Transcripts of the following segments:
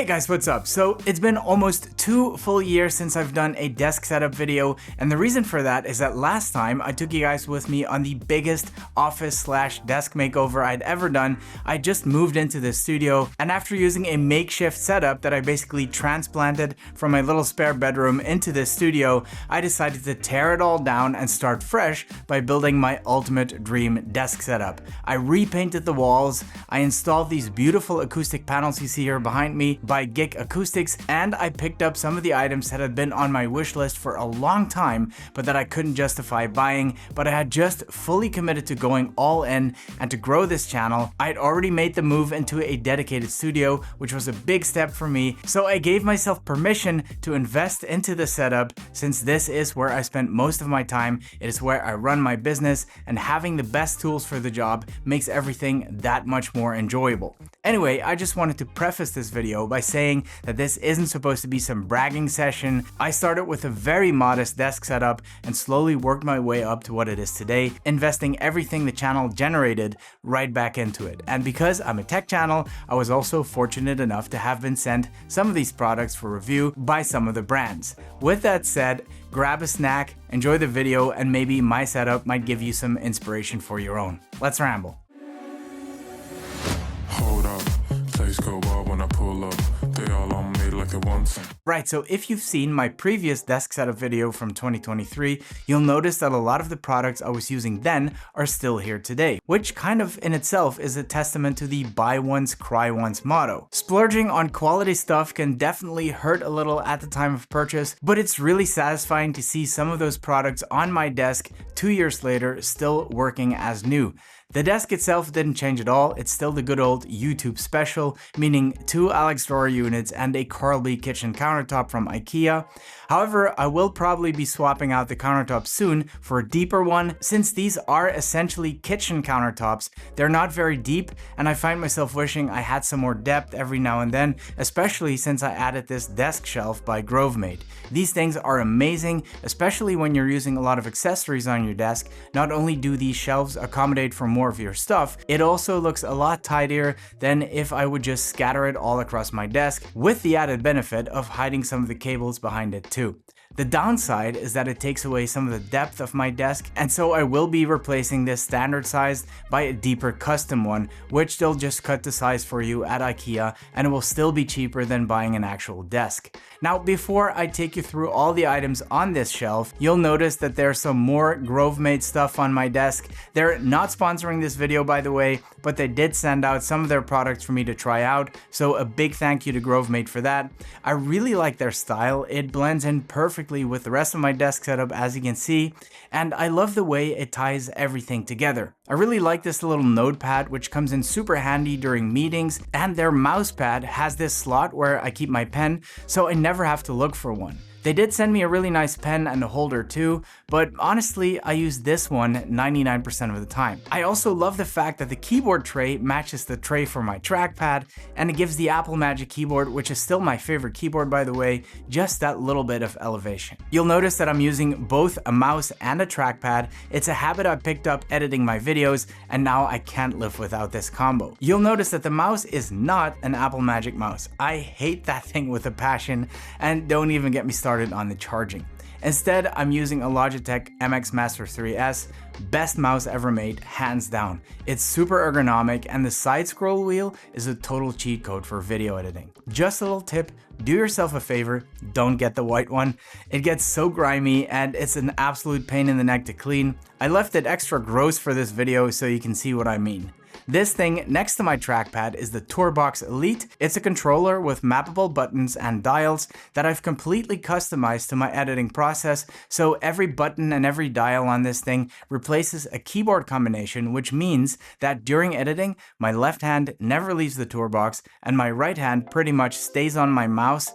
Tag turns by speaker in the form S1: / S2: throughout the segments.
S1: Hey guys, what's up? So it's been almost 2 full years since I've done a desk setup video, and the reason for that is that last time I took you guys with me on the biggest office/desk makeover I'd ever done. I just moved into the studio, and after using a makeshift setup that I basically transplanted from my little spare bedroom into this studio, I decided to tear it all down and start fresh by building my ultimate dream desk setup. I repainted the walls, I installed these beautiful acoustic panels you see here behind me by Gig Acoustics, and I picked up some of the items that had been on my wish list for a long time but that I couldn't justify buying, but I had just fully committed to going all in and to grow this channel. I had already made the move into a dedicated studio, which was a big step for me, so I gave myself permission to invest into the setup since this is where I spent most of my time, it is where I run my business, and having the best tools for the job makes everything that much more enjoyable. Anyway, I just wanted to preface this video by saying that this isn't supposed to be some bragging session. I started with a very modest desk setup and slowly worked my way up to what it is today, investing everything the channel generated right back into it. And because I'm a tech channel, I was also fortunate enough to have been sent some of these products for review by some of the brands. With that said, grab a snack, enjoy the video, and maybe my setup might give you some inspiration for your own. Let's ramble.
S2: Hold up, place go wild when I pull up. They all on me like it wants.
S1: Right, so if you've seen my previous desk setup video from 2023, you'll notice that a lot of the products I was using then are still here today, which kind of in itself is a testament to the buy once, cry once motto. Splurging on quality stuff can definitely hurt a little at the time of purchase, but it's really satisfying to see some of those products on my desk 2 years later still working as new. The desk itself didn't change at all, it's still the good old YouTube special, meaning 2 Alex drawer units and a Carlby kitchen countertop from IKEA. However, I will probably be swapping out the countertop soon for a deeper one, since these are essentially kitchen countertops. They're not very deep, and I find myself wishing I had some more depth every now and then, especially since I added this desk shelf by Grovemate. These things are amazing, especially when you're using a lot of accessories on your desk. Not only do these shelves accommodate for more of your stuff, it also looks a lot tidier than if I would just scatter it all across my desk, with the added benefit of hiding some of the cables behind it too. The downside is that it takes away some of the depth of my desk, and so I will be replacing this standard size by a deeper custom one, which they'll just cut the size for you at IKEA, and it will still be cheaper than buying an actual desk. Now, before I take you through all the items on this shelf, you'll notice that there's some more Grovemate stuff on my desk. They're not sponsoring this video, by the way, but they did send out some of their products for me to try out, so a big thank you to Grovemate for that. I really like their style. It blends in perfectly with the rest of my desk setup, as you can see, and I love the way it ties everything together. I really like this little notepad, which comes in super handy during meetings, and their mouse pad has this slot where I keep my pen, so I never have to look for one. They did send me a really nice pen and a holder too, but honestly, I use this one 99% of the time. I also love the fact that the keyboard tray matches the tray for my trackpad, and it gives the Apple Magic keyboard, which is still my favorite keyboard by the way, just that little bit of elevation. You'll notice that I'm using both a mouse and a trackpad. It's a habit I picked up editing my videos, and now I can't live without this combo. You'll notice that the mouse is not an Apple Magic mouse. I hate that thing with a passion, and don't even get me started on the charging. Instead, I'm using a Logitech MX Master 3S, best mouse ever made, hands down. It's super ergonomic, and the side scroll wheel is a total cheat code for video editing. Just a little tip, do yourself a favor, don't get the white one. It gets so grimy and it's an absolute pain in the neck to clean. I left it extra gross for this video so you can see what I mean. This thing next to my trackpad is the Tourbox Elite. It's a controller with mappable buttons and dials that I've completely customized to my editing process, so every button and every dial on this thing replaces a keyboard combination, which means that during editing, my left hand never leaves the Tourbox and my right hand pretty much stays on my mouse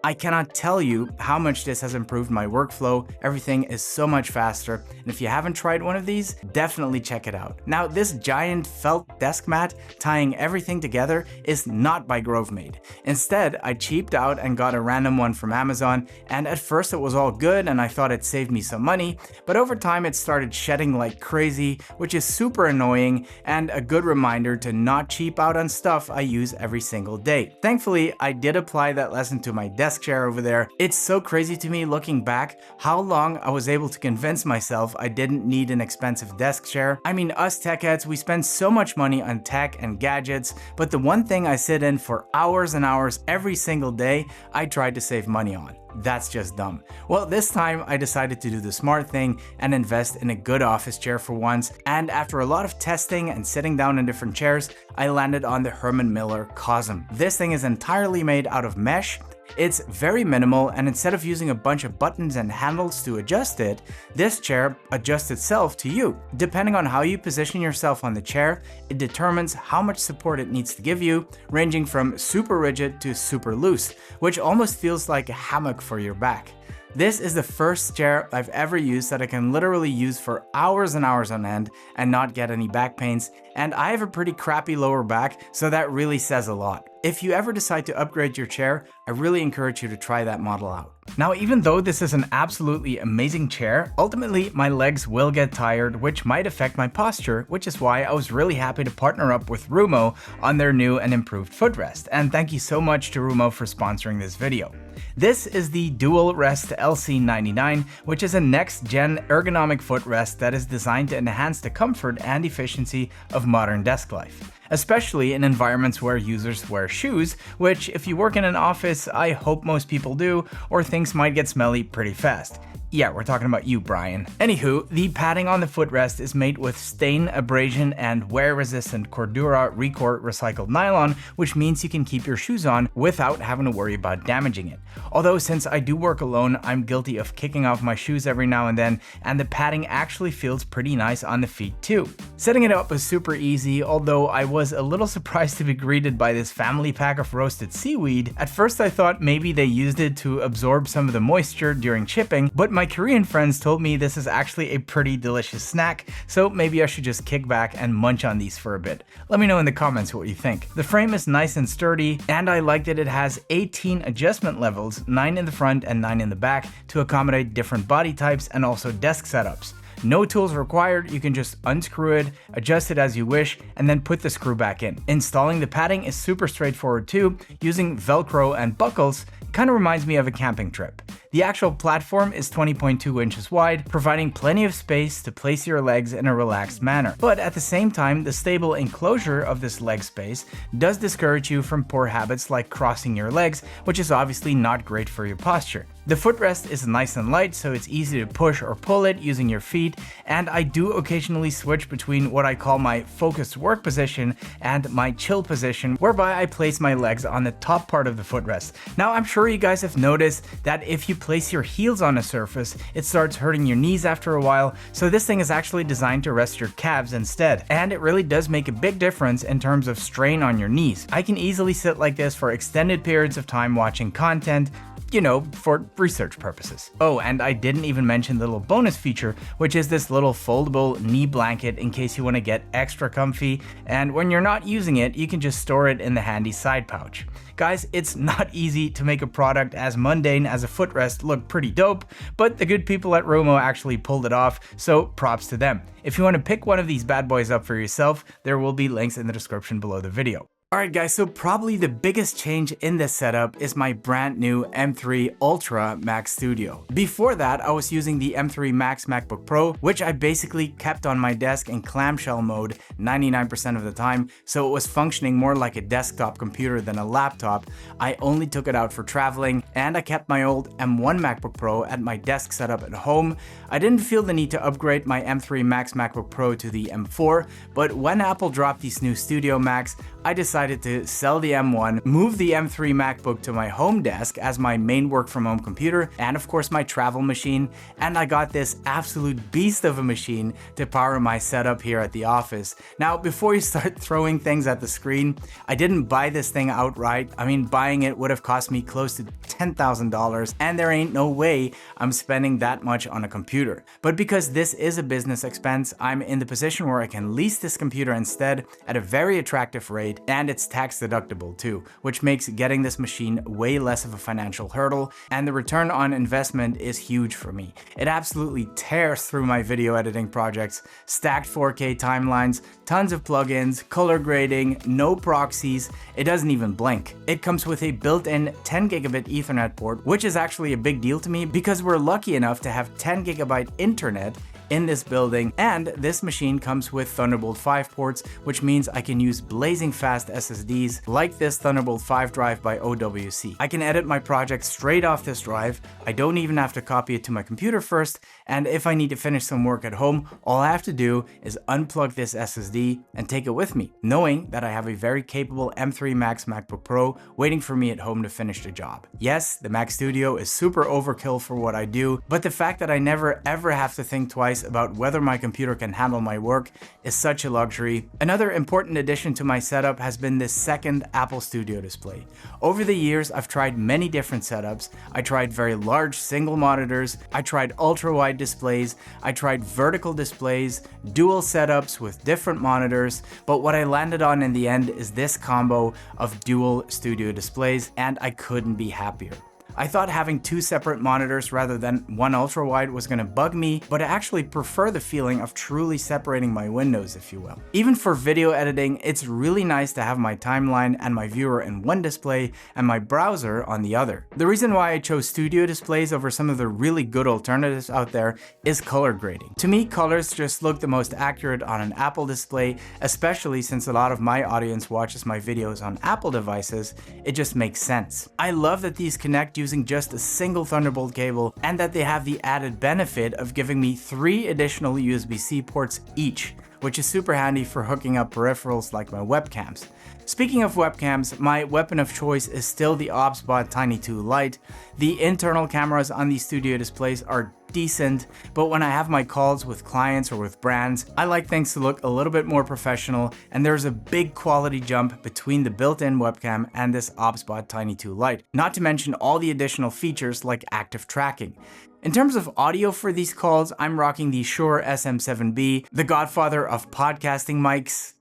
S1: I cannot tell you how much this has improved my workflow. Everything is so much faster, and if you haven't tried one of these, definitely check it out. Now, this giant felt desk mat tying everything together is not by Grovemade. Instead, I cheaped out and got a random one from Amazon, and at first it was all good and I thought it saved me some money, but over time it started shedding like crazy, which is super annoying and a good reminder to not cheap out on stuff I use every single day. Thankfully, I did apply that lesson to my desk chair over there. It's so crazy to me looking back how long I was able to convince myself I didn't need an expensive desk chair. I mean, us tech heads, we spend so much money on tech and gadgets, but the one thing I sit in for hours and hours every single day, I tried to save money on. That's just dumb. Well, this time I decided to do the smart thing and invest in a good office chair for once, and after a lot of testing and sitting down in different chairs, I landed on the Herman Miller Cosm. This thing is entirely made out of mesh. It's very minimal, and instead of using a bunch of buttons and handles to adjust it, this chair adjusts itself to you. Depending on how you position yourself on the chair, it determines how much support it needs to give you, ranging from super rigid to super loose, which almost feels like a hammock for your back. This is the first chair I've ever used that I can literally use for hours and hours on end and not get any back pains, and I have a pretty crappy lower back, so that really says a lot. If you ever decide to upgrade your chair, I really encourage you to try that model out. Now, even though this is an absolutely amazing chair, ultimately my legs will get tired, which might affect my posture, which is why I was really happy to partner up with Rumo on their new and improved footrest. And thank you so much to Rumo for sponsoring this video. This is the Dual Rest LC99, which is a next-gen ergonomic footrest that is designed to enhance the comfort and efficiency of modern desk life, especially in environments where users wear shoes, which if you work in an office, I hope most people do, or things might get smelly pretty fast. Yeah, we're talking about you, Brian. Anywho, the padding on the footrest is made with stain, abrasion, and wear-resistant Cordura Recore recycled nylon, which means you can keep your shoes on without having to worry about damaging it. Although since I do work alone, I'm guilty of kicking off my shoes every now and then, and the padding actually feels pretty nice on the feet too. Setting it up was super easy, although I was a little surprised to be greeted by this family pack of roasted seaweed. At first I thought maybe they used it to absorb some of the moisture during chipping, but my Korean friends told me this is actually a pretty delicious snack, so maybe I should just kick back and munch on these for a bit. Let me know in the comments what you think. The frame is nice and sturdy, and I like that it has 18 adjustment levels, 9 in the front and 9 in the back, to accommodate different body types and also desk setups. No tools required, you can just unscrew it, adjust it as you wish, and then put the screw back in. Installing the padding is super straightforward too, using Velcro and buckles. Kind of reminds me of a camping trip. The actual platform is 20.2 inches wide, providing plenty of space to place your legs in a relaxed manner. But at the same time, the stable enclosure of this leg space does discourage you from poor habits like crossing your legs, which is obviously not great for your posture. The footrest is nice and light, so it's easy to push or pull it using your feet, and I do occasionally switch between what I call my focused work position and my chill position, whereby I place my legs on the top part of the footrest. Now, I'm sure you guys have noticed that if you place your heels on a surface, it starts hurting your knees after a while, so this thing is actually designed to rest your calves instead, and it really does make a big difference in terms of strain on your knees. I can easily sit like this for extended periods of time watching content, you know, for research purposes. Oh, and I didn't even mention the little bonus feature, which is this little foldable knee blanket in case you want to get extra comfy, and when you're not using it, you can just store it in the handy side pouch. Guys, it's not easy to make a product as mundane as a footrest look pretty dope, but the good people at Rumo actually pulled it off, so props to them. If you want to pick one of these bad boys up for yourself, there will be links in the description below the video. Alright guys, so probably the biggest change in this setup is my brand new M3 Ultra Mac Studio. Before that, I was using the M3 Max MacBook Pro, which I basically kept on my desk in clamshell mode 99% of the time, so it was functioning more like a desktop computer than a laptop. I only took it out for traveling, and I kept my old M1 MacBook Pro at my desk setup at home. I didn't feel the need to upgrade my M3 Max MacBook Pro to the M4, but when Apple dropped these new Studio Macs, I decided to sell the M1, move the M3 MacBook to my home desk as my main work from home computer, and of course my travel machine, and I got this absolute beast of a machine to power my setup here at the office. Now, before you start throwing things at the screen, I didn't buy this thing outright. I mean, buying it would have cost me close to $10,000, and there ain't no way I'm spending that much on a computer. But because this is a business expense, I'm in the position where I can lease this computer instead at a very attractive rate, and it's tax deductible too, which makes getting this machine way less of a financial hurdle, and the return on investment is huge for me. It absolutely tears through my video editing projects, stacked 4K timelines, tons of plugins, color grading, no proxies, it doesn't even blink. It comes with a built-in 10 gigabit Ethernet port, which is actually a big deal to me because we're lucky enough to have 10 gigabyte internet in this building, and this machine comes with Thunderbolt 5 ports, which means I can use blazing fast SSDs like this Thunderbolt 5 drive by OWC. I can edit my project straight off this drive, I don't even have to copy it to my computer first, and if I need to finish some work at home, all I have to do is unplug this SSD and take it with me, knowing that I have a very capable M3 Max MacBook Pro waiting for me at home to finish the job. Yes, the Mac Studio is super overkill for what I do, but the fact that I never ever have to think twice about whether my computer can handle my work is such a luxury. Another important addition to my setup has been this second Apple Studio display. Over the years, I've tried many different setups. I tried very large single monitors, I tried ultra-wide displays, I tried vertical displays, dual setups with different monitors, but what I landed on in the end is this combo of dual studio displays, and I couldn't be happier. I thought having two separate monitors rather than one ultra-wide was gonna bug me, but I actually prefer the feeling of truly separating my windows, if you will. Even for video editing, it's really nice to have my timeline and my viewer in one display and my browser on the other. The reason why I chose studio displays over some of the really good alternatives out there is color grading. To me, colors just look the most accurate on an Apple display, especially since a lot of my audience watches my videos on Apple devices. It just makes sense. I love that these connect using just a single Thunderbolt cable, and that they have the added benefit of giving me 3 additional USB-C ports each, which is super handy for hooking up peripherals like my webcams. Speaking of webcams, my weapon of choice is still the OBSBot Tiny 2 Lite. The internal cameras on these studio displays are decent, but when I have my calls with clients or with brands, I like things to look a little bit more professional, and there's a big quality jump between the built-in webcam and this OBSBot Tiny 2 Lite, not to mention all the additional features like active tracking. In terms of audio for these calls, I'm rocking the Shure SM7B, the godfather of podcasting mics.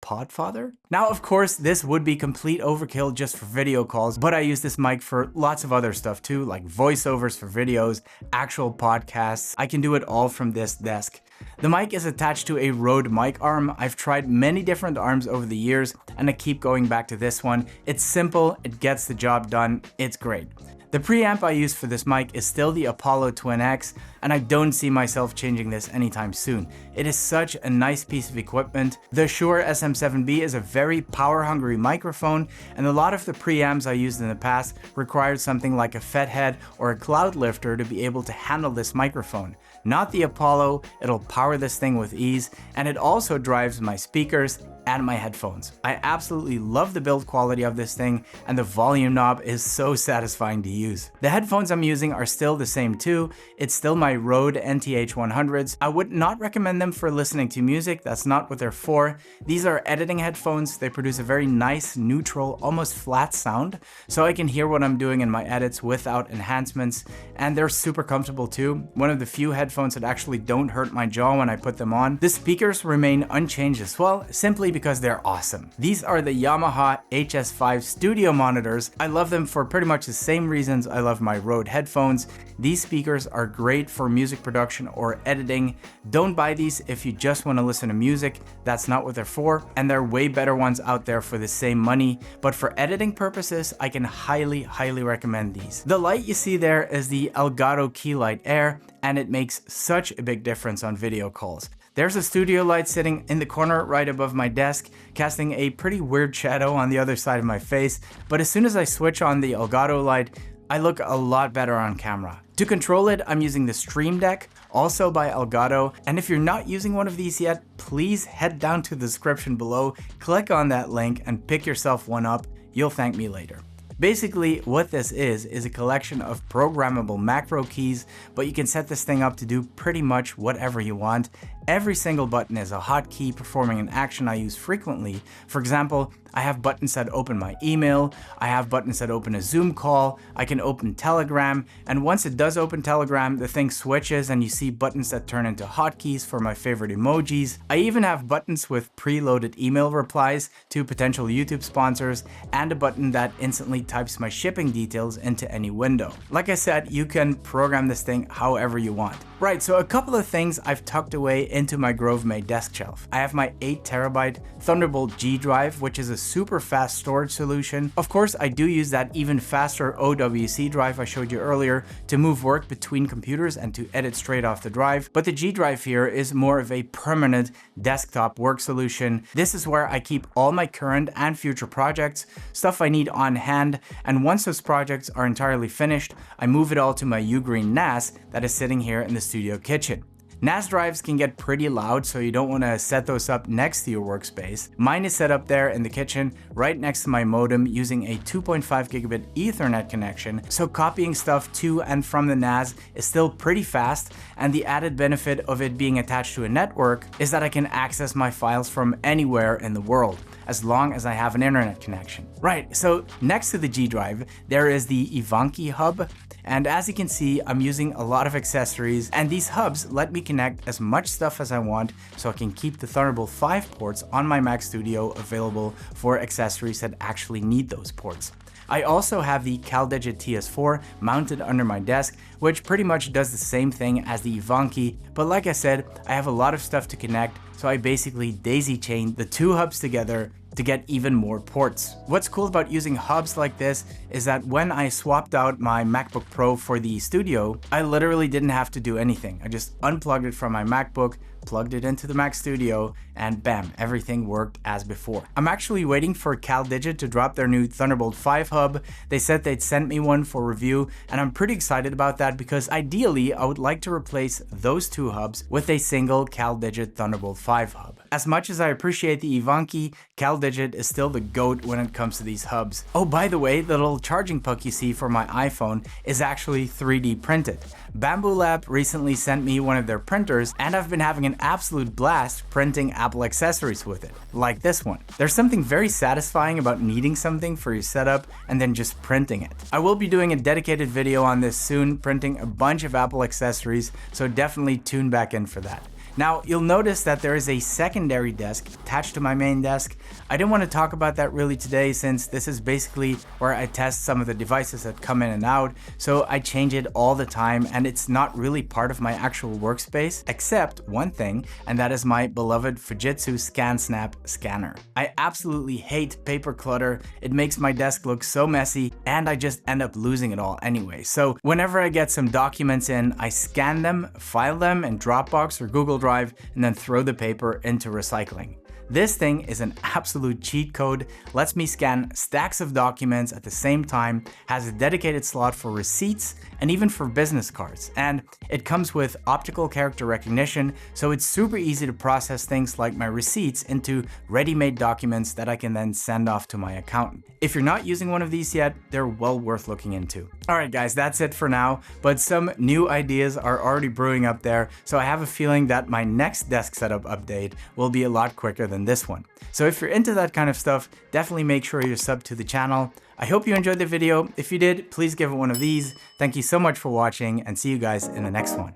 S1: Podfather? Now, of course, this would be complete overkill just for video calls, but I use this mic for lots of other stuff too, like voiceovers for videos, actual podcasts. I can do it all from this desk. The mic is attached to a Rode mic arm. I've tried many different arms over the years, and I keep going back to this one. It's simple, it gets the job done, it's great. The preamp I use for this mic is still the Apollo Twin X, and I don't see myself changing this anytime soon. It is such a nice piece of equipment. The Shure SM7B is a very power-hungry microphone, and a lot of the preamps I used in the past required something like a Fethead or a Cloud Lifter to be able to handle this microphone. Not the Apollo, it'll power this thing with ease, and it also drives my speakers and my headphones. I absolutely love the build quality of this thing, and the volume knob is so satisfying to use. The headphones I'm using are still the same too. It's still my Rode NTH100s. I would not recommend them for listening to music, that's not what they're for. These are editing headphones. They produce a very nice, neutral, almost flat sound, so I can hear what I'm doing in my edits without enhancements, and they're super comfortable too. One of the few headphones that actually don't hurt my jaw when I put them on. The speakers remain unchanged as well, simply because they're awesome. These are the Yamaha HS5 studio monitors. I love them for pretty much the same reasons I love my Rode headphones. These speakers are great for music production or editing. Don't buy these if you just want to listen to music. That's not what they're for, and there are way better ones out there for the same money, but for editing purposes, I can highly recommend these. The light you see there is the Elgato Key Light Air, and it makes such a big difference on video calls. There's a studio light sitting in the corner right above my desk, casting a pretty weird shadow on the other side of my face, but as soon as I switch on the Elgato light, I look a lot better on camera. To control it, I'm using the Stream Deck. also by Elgato. And if you're not using one of these yet, please head down to the description below, click on that link and pick yourself one up. You'll thank me later. Basically, what this is a collection of programmable macro keys, but you can set this thing up to do pretty much whatever you want. Every single button is a hotkey performing an action I use frequently. For example, I have buttons that open my email, I have buttons that open a Zoom call, I can open Telegram, and once it does open Telegram, the thing switches and you see buttons that turn into hotkeys for my favorite emojis. I even have buttons with preloaded email replies to potential YouTube sponsors, and a button that instantly types my shipping details into any window. Like I said, you can program this thing however you want. Right, so a couple of things I've tucked away into my Grove-made desk shelf. I have my 8TB Thunderbolt G drive, which is a super fast storage solution. Of course, I do use that even faster OWC drive I showed you earlier to move work between computers and to edit straight off the drive. But the G drive here is more of a permanent desktop work solution. This is where I keep all my current and future projects, stuff I need on hand, and once those projects are entirely finished, I move it all to my Ugreen NAS that is sitting here in the studio kitchen. NAS drives can get pretty loud, so you don't want to set those up next to your workspace. Mine is set up there in the kitchen, right next to my modem, using a 2.5 gigabit Ethernet connection, so copying stuff to and from the NAS is still pretty fast, and the added benefit of it being attached to a network is that I can access my files from anywhere in the world, as long as I have an internet connection. Right, so next to the G drive, there is the Ivanki hub. And as you can see, I'm using a lot of accessories, and these hubs let me connect as much stuff as I want, so I can keep the Thunderbolt 5 ports on my Mac Studio available for accessories that actually need those ports. I also have the CalDigit TS4 mounted under my desk, which pretty much does the same thing as the Ivanki, but like I said, I have a lot of stuff to connect, so I basically daisy chained the two hubs together to get even more ports. What's cool about using hubs like this is that when I swapped out my MacBook Pro for the Studio, I literally didn't have to do anything. I just unplugged it from my MacBook, plugged it into the Mac Studio, and bam, everything worked as before. I'm actually waiting for CalDigit to drop their new Thunderbolt 5 hub. They said they'd sent me one for review, and I'm pretty excited about that because ideally I would like to replace those two hubs with a single CalDigit Thunderbolt 5 hub. As much as I appreciate the Ivanki, CalDigit is still the GOAT when it comes to these hubs. Oh, by the way, the little charging puck you see for my iPhone is actually 3D printed. Bamboo Lab recently sent me one of their printers, and I've been having an absolute blast printing Apple accessories with it, like this one. There's something very satisfying about needing something for your setup and then just printing it. I will be doing a dedicated video on this soon, printing a bunch of Apple accessories, so definitely tune back in for that. Now, you'll notice that there is a secondary desk attached to my main desk. I didn't want to talk about that really today since this is basically where I test some of the devices that come in and out, so I change it all the time and it's not really part of my actual workspace, except one thing, and that is my beloved Fujitsu ScanSnap scanner. I absolutely hate paper clutter, it makes my desk look so messy, and I just end up losing it all anyway. So whenever I get some documents in, I scan them, file them in Dropbox or Google Drive, and then throw the paper into recycling. This thing is an absolute cheat code, lets me scan stacks of documents at the same time, has a dedicated slot for receipts and even for business cards, and it comes with optical character recognition, so it's super easy to process things like my receipts into ready-made documents that I can then send off to my accountant. If you're not using one of these yet, they're well worth looking into. Alright guys, that's it for now, but some new ideas are already brewing up there, so I have a feeling that my next desk setup update will be a lot quicker than this one. So if you're into that kind of stuff, definitely make sure you're subbed to the channel. I hope you enjoyed the video. If you did, please give it one of these. Thank you so much for watching and see you guys in the next one.